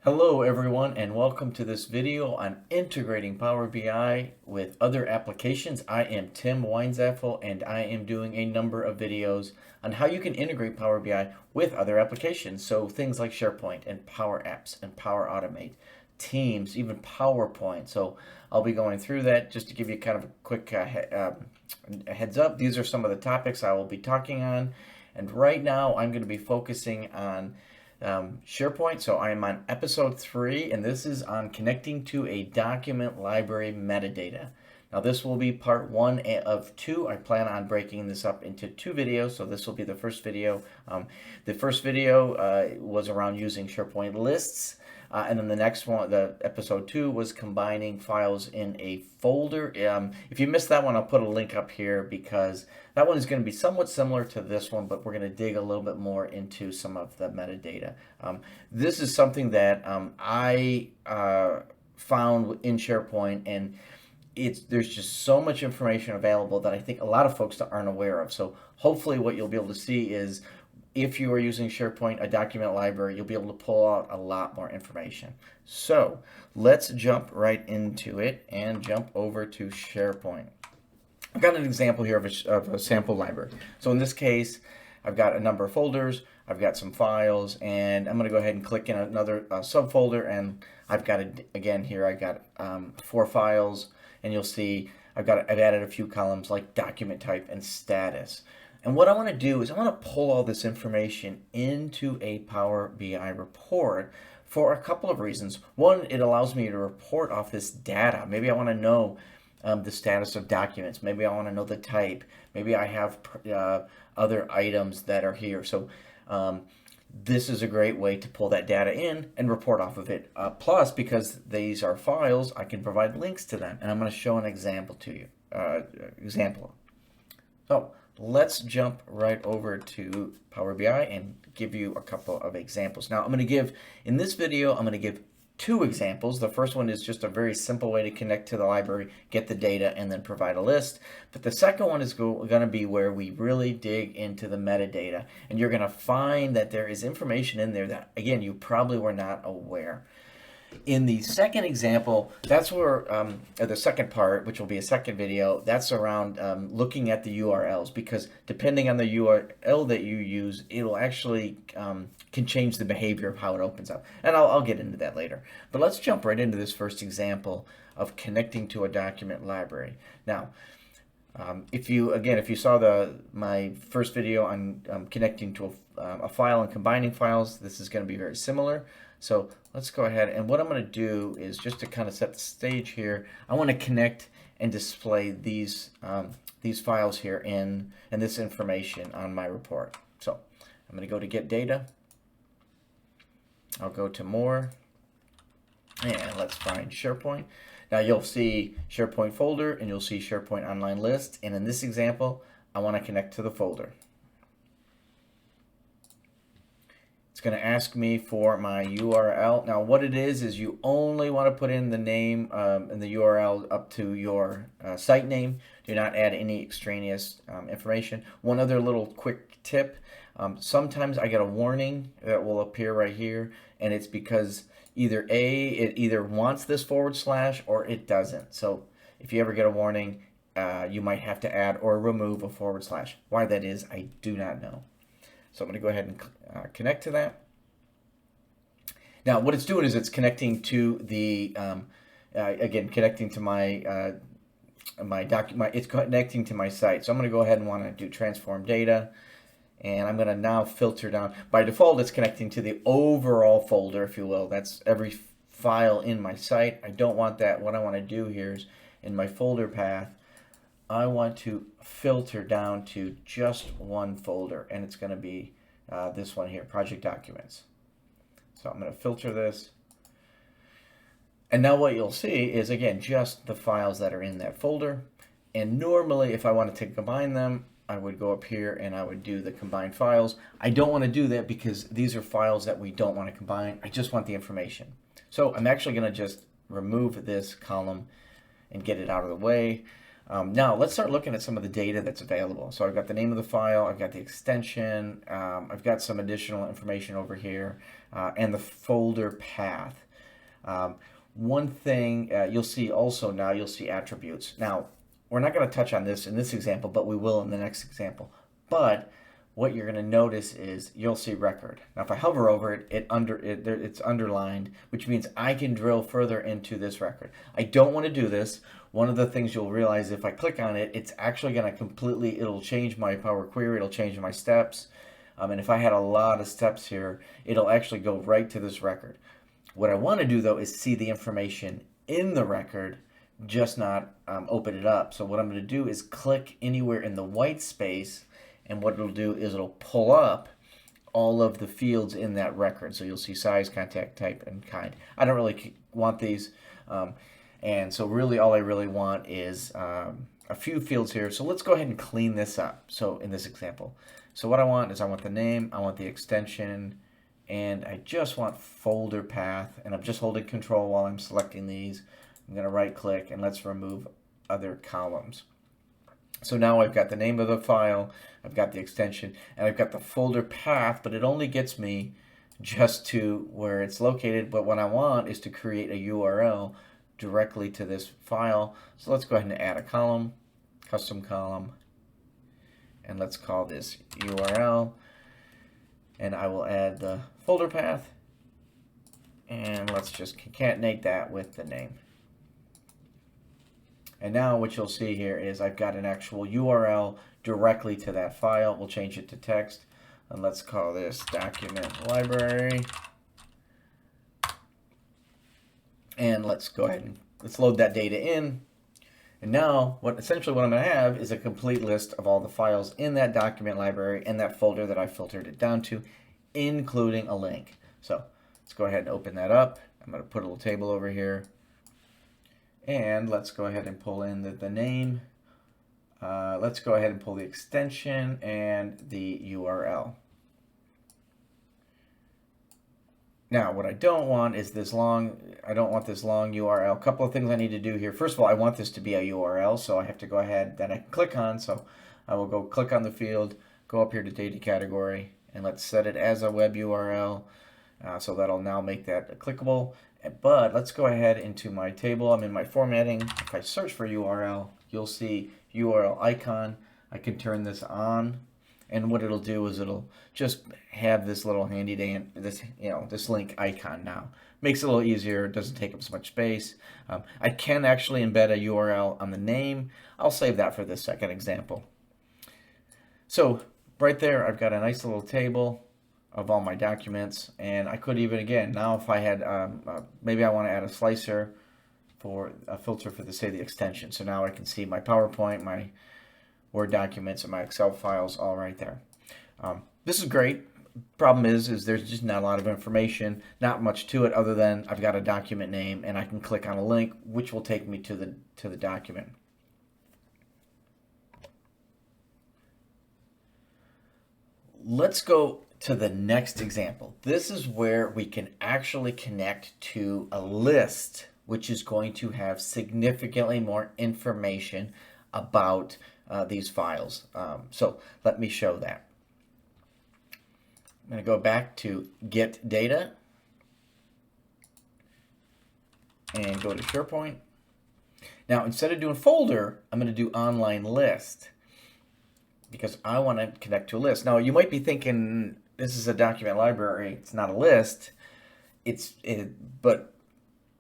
Hello everyone and welcome to this video on integrating Power BI with other applications. I am Tim Weinzapfel and I am doing a number of videos on how you can integrate Power BI with other applications. So things like SharePoint and Power Apps and Power Automate, Teams, even PowerPoint. So I'll be going through that just to give you kind of a quick heads up. These are some of the topics I will be talking on. And right now I'm going to be focusing on SharePoint. So I am on episode 3, and this is on connecting to a document library metadata. Now this will be part 1 of 2. I plan on breaking this up into 2 videos, so this will be the first video. The first video was around using SharePoint lists. And then the next one, the episode 2, was combining files in a folder. If you missed that one, I'll put a link up here because that one is going to be somewhat similar to this one, but we're going to dig a little bit more into some of the metadata. This is something that I found in SharePoint, and there's just so much information available that I think a lot of folks aren't aware of. So hopefully what you'll be able to see is if you are using SharePoint, a document library, you'll be able to pull out a lot more information. So let's jump right into it and jump over to SharePoint. I've got an example here of a sample library. So in this case, I've got a number of folders, I've got some files, and I'm going to go ahead and click in another subfolder, and I've got, again here, I've got 4 files, and you'll see I've added a few columns like document type and status. And what I want to do is I want to pull all this information into a Power BI report for a couple of reasons. One, it allows me to report off this data. Maybe I want to know the status of documents. Maybe I want to know the type. Maybe I have other items that are here. So this is a great way to pull that data in and report off of it. Plus, because these are files, I can provide links to them. And I'm going to show an example to you. So let's jump right over to Power BI and give you a couple of examples. Now in this video, I'm going to give 2 examples. The first one is just a very simple way to connect to the library, get the data, and then provide a list. But the second one is going to be where we really dig into the metadata. And you're going to find that there is information in there that, again, you probably were not aware. In the second example, that's where, the second part, which will be a second video, that's around looking at the URLs, because depending on the URL that you use, it'll actually can change the behavior of how it opens up. And I'll get into that later. But let's jump right into this first example of connecting to a document library. Now, if you saw my first video on connecting to a file and combining files, this is going to be very similar. So let's go ahead, and what I'm going to do is just to kind of set the stage here, I want to connect and display these files here and this information on my report. So I'm going to go to Get Data. I'll go to More, and let's find SharePoint. Now you'll see SharePoint folder, and you'll see SharePoint online list, and in this example, I want to connect to the folder. It's going to ask me for my URL. Now what it is you only want to put in the name and the URL up to your site name. Do not add any extraneous information. One other little quick tip. Sometimes I get a warning that will appear right here, and it's because it either wants this / or it doesn't. So if you ever get a warning, you might have to add or remove a /. Why that is, I do not know. So I'm going to go ahead and connect to that. Now what it's doing is it's connecting to the, connecting to my, it's connecting to my site. So I'm going to go ahead and want to do transform data. And I'm going to now filter down. By default, it's connecting to the overall folder, if you will. That's every file in my site. I don't want that. What I want to do here is in my folder path, I want to filter down to just one folder, and it's going to be this one here, Project Documents. So I'm going to filter this. And now what you'll see is, again, just the files that are in that folder. And normally, if I wanted to combine them, I would go up here and I would do the combine files. I don't want to do that because these are files that we don't want to combine. I just want the information. So I'm actually going to just remove this column and get it out of the way. Now let's start looking at some of the data that's available. So I've got the name of the file, I've got the extension, I've got some additional information over here, and the folder path. One thing you'll see also now, you'll see attributes. Now, we're not going to touch on this in this example, but we will in the next example. But what you're going to notice is you'll see record. Now, if I hover over it, it's underlined, which means I can drill further into this record. I don't want to do this. One of the things you'll realize if I click on it, it's actually going to it'll change my Power Query, it'll change my steps. And if I had a lot of steps here, it'll actually go right to this record. What I want to do, though, is see the information in the record, just not open it up. So what I'm going to do is click anywhere in the white space, and what it'll do is it'll pull up all of the fields in that record. So you'll see size, contact type, and kind. I don't really want these, and so really all I really want is a few fields here. So let's go ahead and clean this up. So in this example, so what I want is I want the name, I want the extension, and I just want folder path, and I'm just holding control while I'm selecting these. I'm going to right click and let's remove other columns. So now I've got the name of the file, I've got the extension, and I've got the folder path, but it only gets me just to where it's located. But what I want is to create a URL directly to this file. So let's go ahead and add a column, custom column, and let's call this URL. And I will add the folder path, and let's just concatenate that with the name. And now what you'll see here is I've got an actual URL directly to that file. We'll change it to text, and let's call this document library. And let's go ahead and let's load that data in. And now essentially what I'm going to have is a complete list of all the files in that document library and that folder that I filtered it down to, including a link. So let's go ahead and open that up. I'm going to put a little table over here. And let's go ahead and pull in the name. Let's go ahead and pull the extension and the URL. Now, what I don't want is this long, I don't want this long URL. A couple of things I need to do here. First of all, I want this to be a URL, so I have to go ahead, that I can click on. So I will go click on the field, go up here to data category, and let's set it as a web URL. So that'll now make that clickable. But let's go ahead into my table. I'm in my formatting. If I search for URL, you'll see URL icon. I can turn this on, and what it'll do is it'll just have this little handy this link icon now. Makes it a little easier. It doesn't take up so much space. I can actually embed a URL on the name. I'll save that for this second example. So right there, I've got a nice little table of all my documents, and I could even, again, now if I had, maybe I want to add a slicer for a filter for say the extension. So now I can see my PowerPoint, my Word documents, and my Excel files all right there. This is great. Problem is there's just not a lot of information, not much to it other than I've got a document name and I can click on a link which will take me to the document. Let's go to the next example. This is where we can actually connect to a list which is going to have significantly more information about these files. So let me show that. I'm going to go back to Get Data and go to SharePoint. Now instead of doing folder, I'm going to do online list because I want to connect to a list. Now you might be thinking this is a document library, it's not a list. But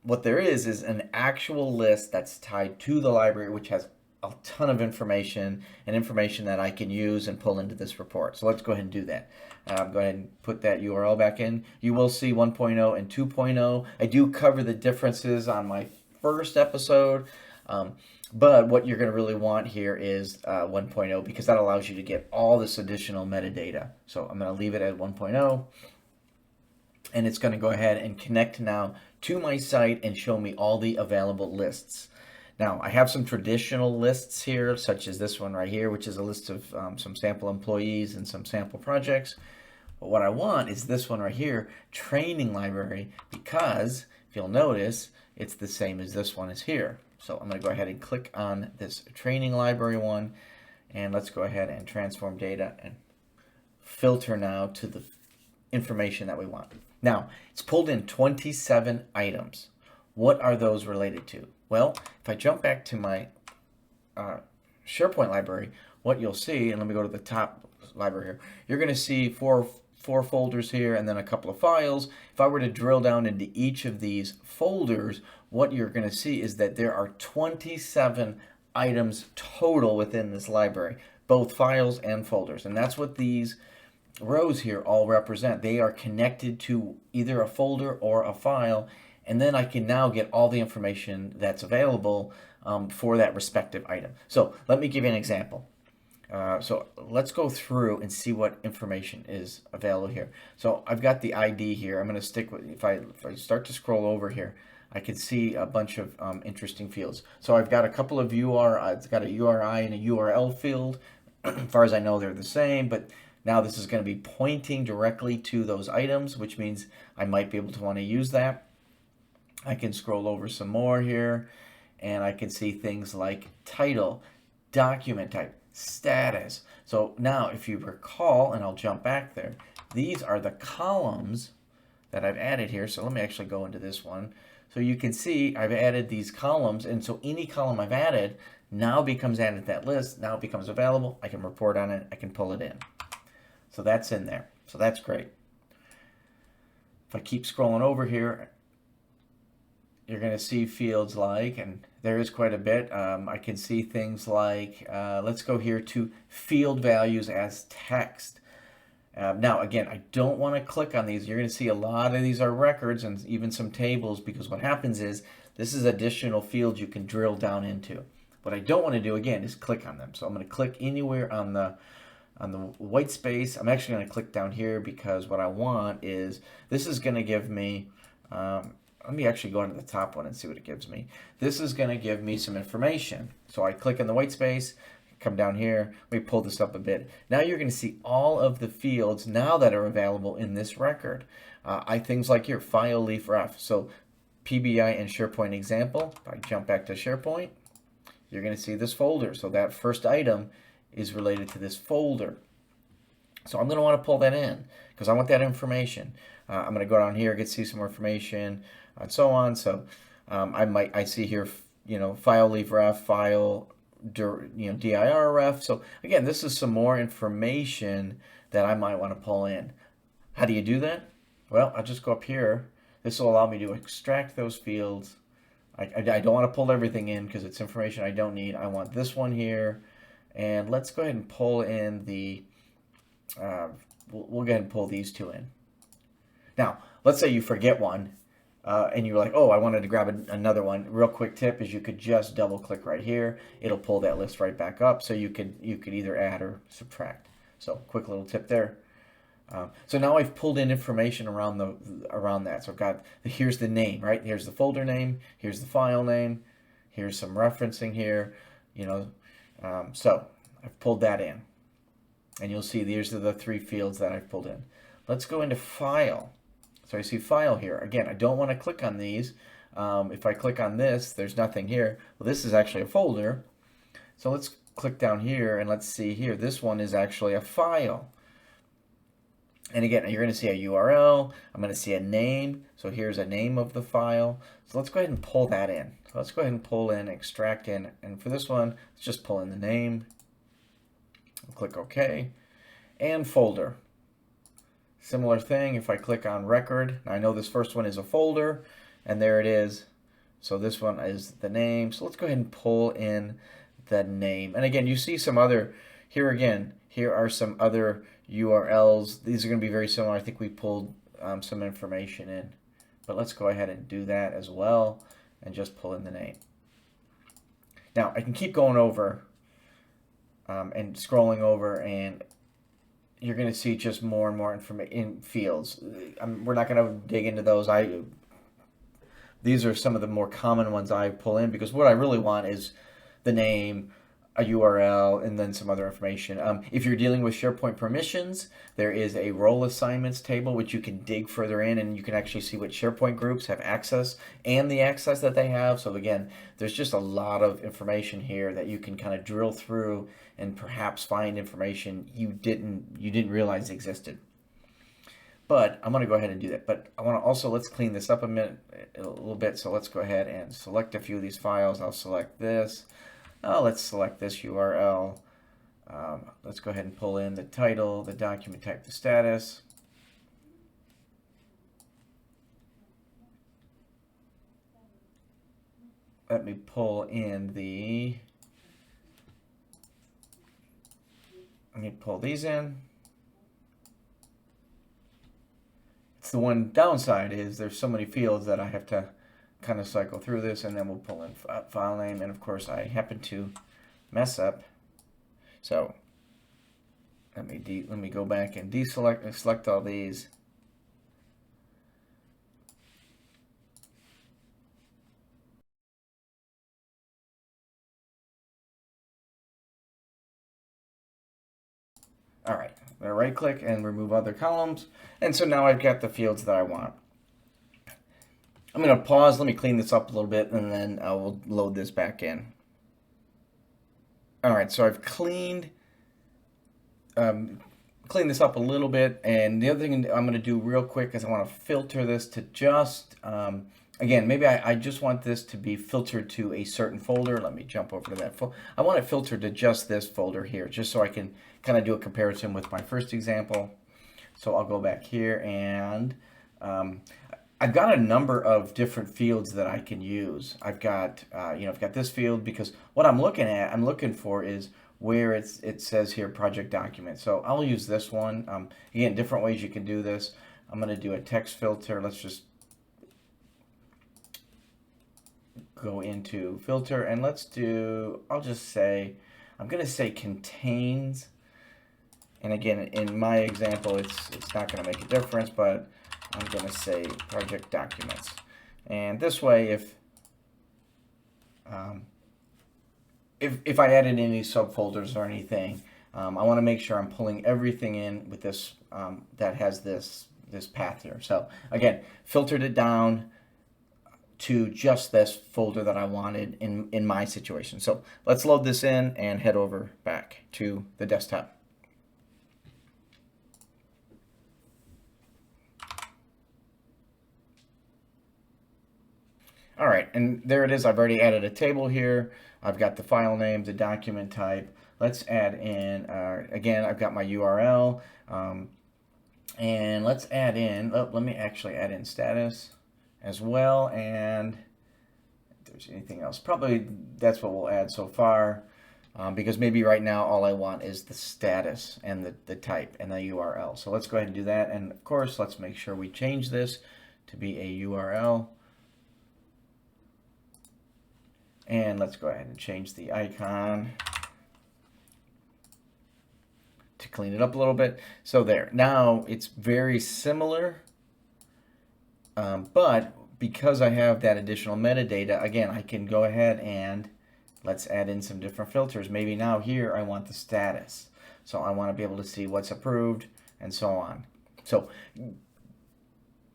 what there is an actual list that's tied to the library which has a ton of information and information that I can use and pull into this report. So let's go ahead and do that. Go ahead and put that URL back in. You will see 1.0 and 2.0. I do cover the differences on my first episode, but what you're going to really want here is 1.0 because that allows you to get all this additional metadata. So I'm going to leave it at 1.0, and it's going to go ahead and connect now to my site and show me all the available lists. Now, I have some traditional lists here, such as this one right here, which is a list of some sample employees and some sample projects. But what I want is this one right here, training library, because if you'll notice, it's the same as this one is here. So I'm going to go ahead and click on this training library one, and let's go ahead and transform data and filter now to the information that we want. Now, it's pulled in 27 items. What are those related to? Well, if I jump back to my SharePoint library, what you'll see, and let me go to the top library here, you're going to see four folders here and then a couple of files. If I were to drill down into each of these folders, what you're going to see is that there are 27 items total within this library, both files and folders. And that's what these rows here all represent. They are connected to either a folder or a file, and then I can now get all the information that's available for that respective item. So let me give you an example. So let's go through and see what information is available here. So I've got the ID here. I'm going to stick with, if I start to scroll over here, I can see a bunch of interesting fields. So I've got a couple of it's got a URI and a URL field. As far as I know, they're the same, but now this is going to be pointing directly to those items, which means I might be able to want to use that. I can scroll over some more here, and I can see things like title, document type, status. So now if you recall, and I'll jump back there, these are the columns that I've added here. So let me actually go into this one. So you can see I've added these columns, and so any column I've added now becomes added to that list, now it becomes available. I can report on it, I can pull it in. So that's in there. So that's great. If I keep scrolling over here, you're going to see fields like, and there is quite a bit. I can see things like, let's go here to field values as text. Now, again, I don't want to click on these. You're going to see a lot of these are records and even some tables, because what happens is this is additional fields you can drill down into. What I don't want to do, again, is click on them. So I'm going to click anywhere on the white space. I'm actually going to click down here because what I want is, this is going to give me, let me actually go into the top one and see what it gives me. This is going to give me some information. So I click on the white space, come down here, let me pull this up a bit. Now you're going to see all of the fields now that are available in this record. Things like here, file leaf ref. So PBI and SharePoint example. If I jump back to SharePoint, you're going to see this folder. So that first item is related to this folder. So I'm going to want to pull that in because I want that information. I'm going to go down here, get to see some more information, and so on. So I see here, file leaf ref, file, dir ref. So again, this is some more information that I might want to pull in. How do you do that? Well, I'll just go up here. This will allow me to extract those fields. I don't want to pull everything in because it's information I don't need. I want this one here. And let's go ahead and pull in the, we'll go ahead and pull these two in. Now, let's say you forget one and you're like, oh, I wanted to grab another one. Real quick tip is you could just double click right here. It'll pull that list right back up, so you could either add or subtract. So quick little tip there. So now I've pulled in information around that. So I've got, here's the name, right? Here's the folder name. Here's the file name. Here's some referencing here, so I've pulled that in. And you'll see these are the three fields that I've pulled in. Let's go into file. So I see file here. Again, I don't want to click on these. If I click on this, there's nothing here. Well, this is actually a folder. So let's click down here and let's see here. This one is actually a file. And again, you're going to see a URL. I'm going to see a name. So here's a name of the file. So let's go ahead and pull that in. So let's go ahead and pull in, extract in. And for this one, let's just pull in the name. I'll click OK. And folder. Similar thing, if I click on record, now I know this first one is a folder, and there it is. So this one is the name. So let's go ahead and pull in the name. And again, you see some other, here are some other URLs. These are going to be very similar. I think we pulled some information in. But let's go ahead and do that as well and just pull in the name. Now, I can keep going over and scrolling over, and you're going to see just more and more information in fields. We're not going to dig into those. These are some of the more common ones I pull in because what I really want is the name, a URL, and then some other information. If you're dealing with SharePoint permissions, there is a role assignments table which you can dig further in, and you can actually see what SharePoint groups have access and the access that they have. So again, there's just a lot of information here that you can kind of drill through and perhaps find information you didn't realize existed. But I'm going to go ahead and do that. But I want to also, let's clean this up a little bit. So let's go ahead and select a few of these files. I'll select this. Let's select this URL. Let's go ahead and pull in the title, the document type, the status. Let me pull in let me pull these in. It's the one downside is there's so many fields that I have to kind of cycle through this, and then we'll pull in file name, and of course I happen to mess up, so let me go back and deselect and select all these. All right, I'm gonna right click and remove other columns, and so now I've got the fields that I want. I'm going to pause, let me clean this up a little bit, and then I will load this back in. All right, so I've cleaned this up a little bit, and the other thing I'm going to do real quick is I want to filter this to just, again, maybe I just want this to be filtered to a certain folder. Let me jump over to that folder. I want it filtered to just this folder here, just so I can kind of do a comparison with my first example. So I'll go back here, and I've got a number of different fields that I can use. I've got, I've got this field because what I'm looking for is where it says here project document. So I'll use this one. Again, different ways you can do this. I'm going to do a text filter. Let's just go into filter, and I'll just say, I'm going to say contains. And again, in my example, it's not going to make a difference, but I'm going to say project documents. And this way, if I added any subfolders or anything, I want to make sure I'm pulling everything in with this that has this path here. So again, filtered it down to just this folder that I wanted in my situation. So let's load this in and head over back to the desktop. All right, and there it is. I've already added a table here. I've got the file name, the document type. Let's add in, again, I've got my URL. And let's add in, let me actually add in status as well. And if there's anything else, probably that's what we'll add so far. Because maybe right now all I want is the status and the type and the URL. So let's go ahead and do that. And of course, let's make sure we change this to be a URL. And let's go ahead and change the icon to clean it up a little bit. So there, now it's very similar, but because I have that additional metadata, again, I can go ahead and let's add in some different filters. Maybe now here I want the status. So I want to be able to see what's approved and so on. So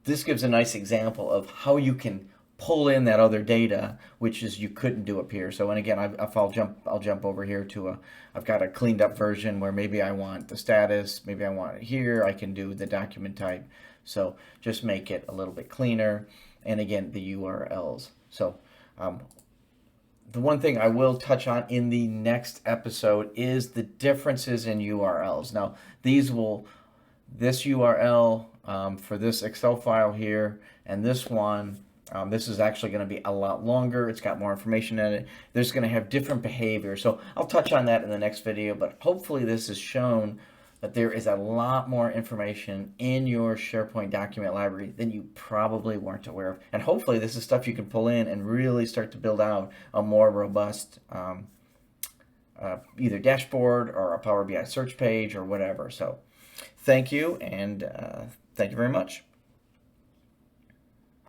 this gives a nice example of how you can pull in that other data, which is you couldn't do up here. So, and again, I'll jump over here to I've got a cleaned up version where maybe I want the status, maybe I want it here. I can do the document type. So just make it a little bit cleaner. And again, the URLs. So the one thing I will touch on in the next episode is the differences in URLs. Now, this URL for this Excel file here and this one, this is actually going to be a lot longer. It's got more information in it. There's going to have different behavior. So I'll touch on that in the next video, but hopefully this has shown that there is a lot more information in your SharePoint document library than you probably weren't aware of. And hopefully this is stuff you can pull in and really start to build out a more robust either dashboard or a Power BI search page or whatever. So thank you, and thank you very much.